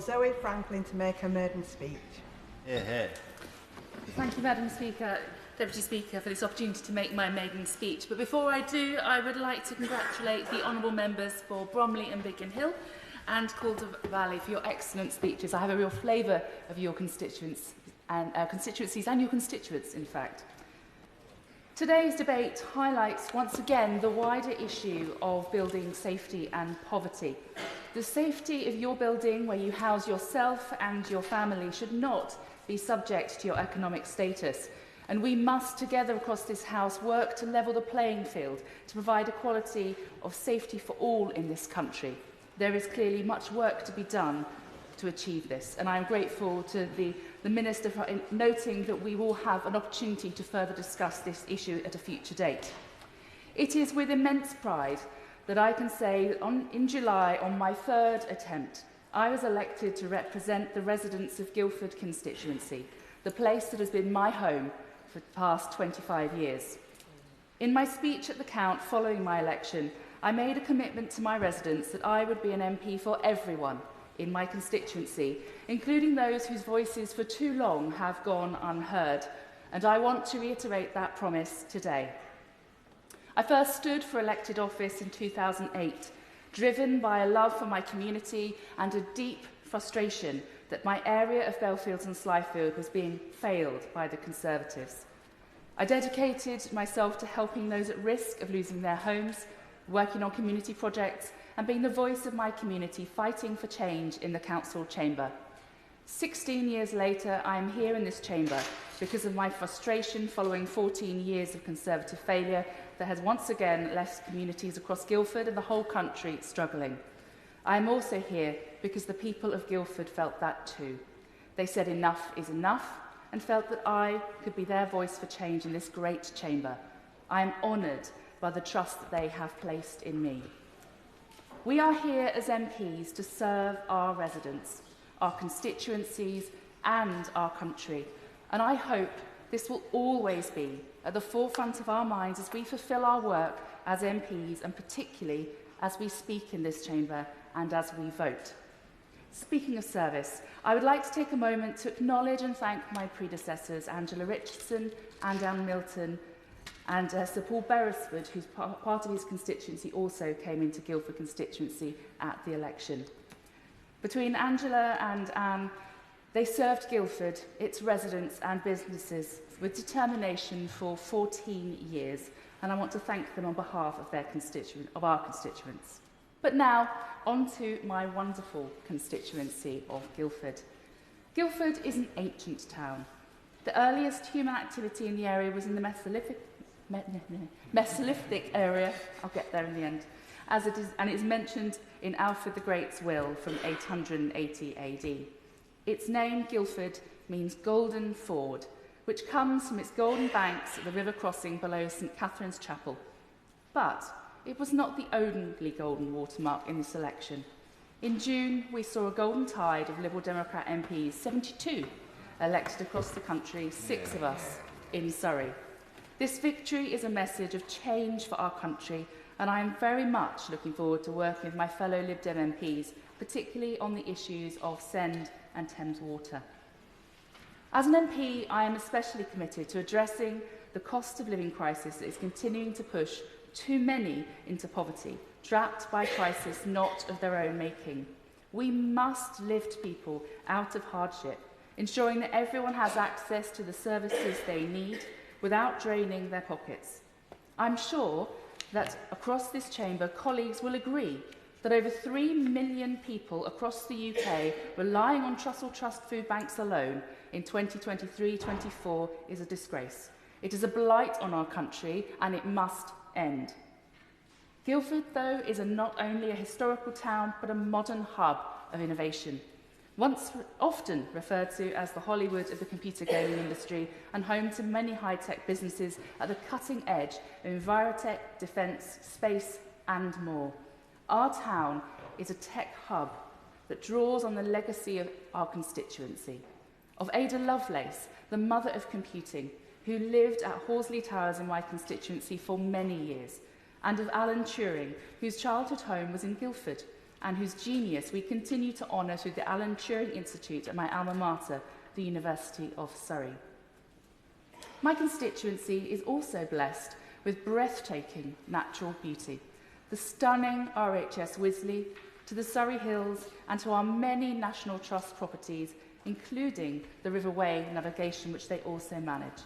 Zoe Franklin to make her maiden speech. Hear, hear. Thank you, Madam Speaker, Deputy Speaker, for this opportunity to make my maiden speech. But before I do, I would like to congratulate the honourable members for Bromley and Biggin Hill and Calder Valley for your excellent speeches. I have a real flavour of your constituencies and your constituents, in fact. Today's debate highlights once again the wider issue of building safety and poverty. The safety of your building, where you house yourself and your family, should not be subject to your economic status. And we must, together across this House, work to level the playing field to provide equality of safety for all in this country. There is clearly much work to be done to achieve this, and I am grateful to the Minister for noting that we will have an opportunity to further discuss this issue at a future date. It is with immense pride that I can say that in July, on my third attempt, I was elected to represent the residents of Guildford constituency, the place that has been my home for the past 25 years. In my speech at the Count following my election, I made a commitment to my residents that I would be an MP for everyone in my constituency, including those whose voices for too long have gone unheard, and I want to reiterate that promise today. I first stood for elected office in 2008, driven by a love for my community and a deep frustration that my area of Belfields and Slyfield was being failed by the Conservatives. I dedicated myself to helping those at risk of losing their homes, working on community projects, and being the voice of my community fighting for change in the council chamber. 16 years later, I am here in this chamber because of my frustration following 14 years of Conservative failure that has once again left communities across Guildford and the whole country struggling. I am also here because the people of Guildford felt that too. They said enough is enough and felt that I could be their voice for change in this great chamber. I am honoured by the trust that they have placed in me. We are here as MPs to serve our residents, our constituencies and our country, and I hope this will always be at the forefront of our minds as we fulfil our work as MPs, and particularly as we speak in this chamber and as we vote. Speaking of service, I would like to take a moment to acknowledge and thank my predecessors, Angela Richardson and Anne Milton, and Sir Paul Beresford, who's part of his constituency also came into Guildford constituency at the election. Between Angela and Anne, they served Guildford, its residents and businesses with determination for 14 years, and I want to thank them on behalf of our constituents. But now, on to my wonderful constituency of Guildford. Guildford is an ancient town. The earliest human activity in the area was in the Mesolithic area, I'll get there in the end, as it is, and it's mentioned in Alfred the Great's will from 880 AD. Its name, Guildford, means golden ford, which comes from its golden banks at the river crossing below St Catherine's Chapel. But it was not the only golden watermark in this election. In June, we saw a golden tide of Liberal Democrat MPs, 72, elected across the country, 6 of us in Surrey. This victory is a message of change for our country, and I am very much looking forward to working with my fellow Lib Dem MPs, particularly on the issues of Send and Thames Water. As an MP, I am especially committed to addressing the cost of living crisis that is continuing to push too many into poverty, trapped by crisis not of their own making. We must lift people out of hardship, ensuring that everyone has access to the services they need without draining their pockets. I'm sure that across this chamber, colleagues will agree that over 3 million people across the UK relying on Trussell Trust food banks alone in 2023-24 is a disgrace. It is a blight on our country, and it must end. Guildford, though, is not only a historical town, but a modern hub of innovation. Once often referred to as the Hollywood of the computer gaming industry and home to many high-tech businesses at the cutting edge of envirotech, defence, space and more. Our town is a tech hub that draws on the legacy of our constituency, of Ada Lovelace, the mother of computing, who lived at Horsley Towers in my constituency for many years, and of Alan Turing, whose childhood home was in Guildford, and whose genius we continue to honour through the Alan Turing Institute at my alma mater, the University of Surrey. My constituency is also blessed with breathtaking natural beauty. The stunning RHS Wisley, to the Surrey Hills, and to our many National Trust properties, including the River Wey navigation, which they also manage.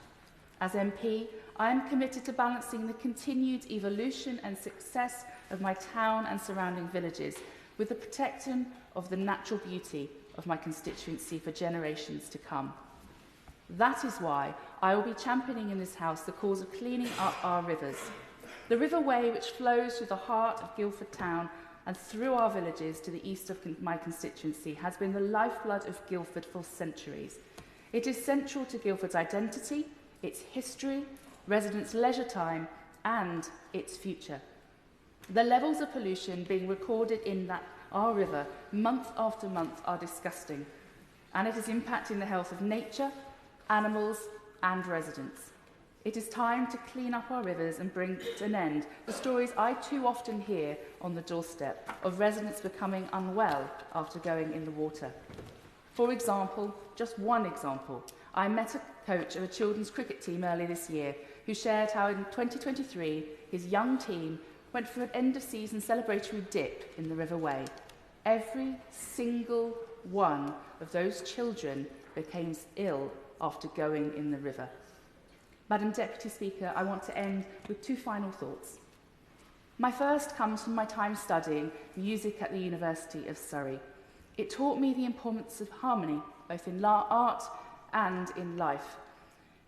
As MP, I am committed to balancing the continued evolution and success of my town and surrounding villages with the protection of the natural beauty of my constituency for generations to come. That is why I will be championing in this House the cause of cleaning up our rivers. The River Wey, which flows through the heart of Guildford town and through our villages to the east of my constituency, has been the lifeblood of Guildford for centuries. It is central to Guildford's identity, its history, residents' leisure time, and its future. The levels of pollution being recorded in our river month after month are disgusting, and it is impacting the health of nature, animals, and residents. It is time to clean up our rivers and bring to an end the stories I too often hear on the doorstep of residents becoming unwell after going in the water. For example, just one example, I met a coach of a children's cricket team earlier this year who shared how in 2023 his young team went for an end-of-season celebratory dip in the River Wey. Every single one of those children became ill after going in the river. Madam Deputy Speaker, I want to end with two final thoughts. My first comes from my time studying music at the University of Surrey. It taught me the importance of harmony, both in art and in life.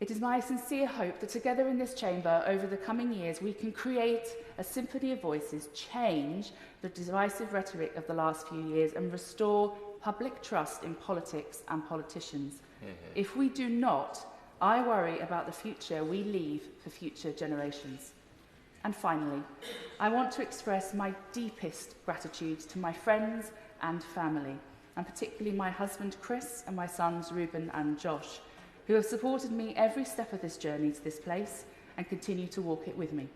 It is my sincere hope that together in this chamber over the coming years we can create a symphony of voices, change the divisive rhetoric of the last few years and restore public trust in politics and politicians. If we do not, I worry about the future we leave for future generations. And finally, I want to express my deepest gratitude to my friends and family, and particularly my husband Chris and my sons Reuben and Josh, who have supported me every step of this journey to this place and continue to walk it with me.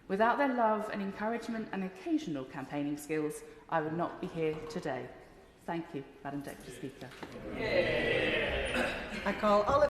Without their love and encouragement and occasional campaigning skills, I would not be here today. Thank you, Madam Deputy Speaker. I call Oliver